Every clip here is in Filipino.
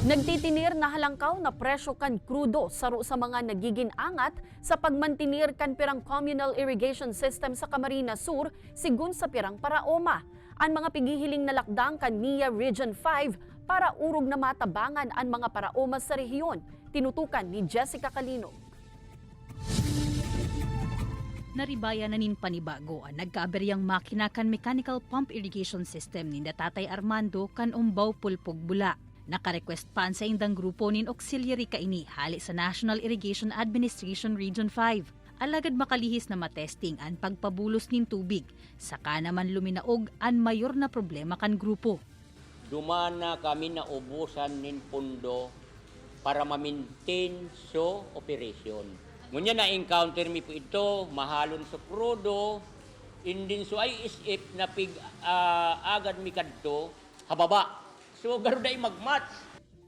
Nagtitinir na halangkaw na presyo kan krudo saro sa mga nagiging angat sa pagmantinir kan pirang communal irrigation system sa Camarines Sur sigun sa pirang paraoma. Ang mga pigihiling na lakdang kan NIA Region 5 para urog na matabangan ang mga paraoma sa rehiyon. Tinutukan ni Jessica Calinog. Naribaya na nin panibago ang nagkaaberyang makina kan mechanical pump irrigation system ni Tatay Armando kan umbaw pulpog bula. Naka-request pa sa indang grupo nin auxiliary kaini hali sa National Irrigation Administration Region 5. Alagad makalihis na matesting ang pagpabulos nin tubig. Saka naman luminaog ang mayor na problema kan grupo. Dumana kami na ubusan nin pundo para ma-maintain so operation. Ngunya na-encounter mi po ito, mahalon sa krudo, indin so ay isip na pig agad mi kadto, hababa. So garuday magmatch.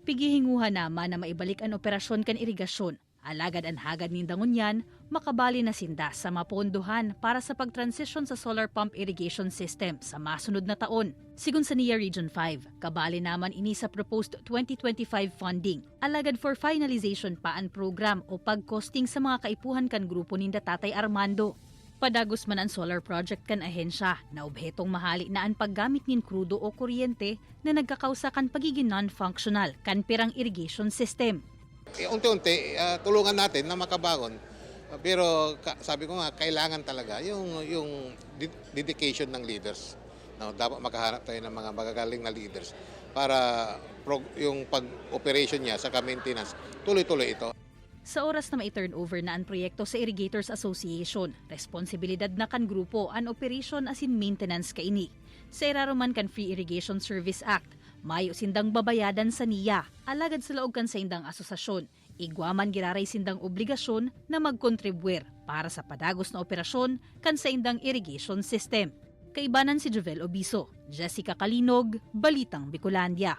Pigihinguhan naman na maibalik ang operasyon kan irigasyon. Alagad ang hagad nindangon yan, makabali na sinda sa mapondohan para sa pagtransisyon sa solar pump irrigation system sa masunod na taon. Sigun sa NIA Region 5, kabali naman ini sa proposed 2025 funding. Alagad for finalization pa ang program o pagcosting sa mga kaipuhan kan grupo ni Tatay Armando. Padagos man ang solar project kan ahensya na obhetong mahali na ang paggamit nin krudo o kuryente na nagkakausa kan pagiging non-functional kan pirang irrigation system. Unti-unti, tulungan natin na makabangon. Pero sabi ko nga, kailangan talaga yung dedication ng leaders. No, dapat makahanap tayo ng mga magagaling na leaders para yung pag-operation niya sa maintenance, tuloy-tuloy ito. Sa oras na mai-turnover na ang proyekto sa Irrigators Association, responsibilidad na kan grupo ang operation as in maintenance kaini. Sa iraruman kan Free Irrigation Service Act, mayo sindang babayadan sa NIA, alagad sa laog kan sa indang asosasyon. Igwaman giraray sindang obligasyon na magkontribuer para sa padagos na operasyon kan sa indang irrigation system. Kaibanan si Jovel Obiso, Jessica Calinog, Balitang Bicolandia.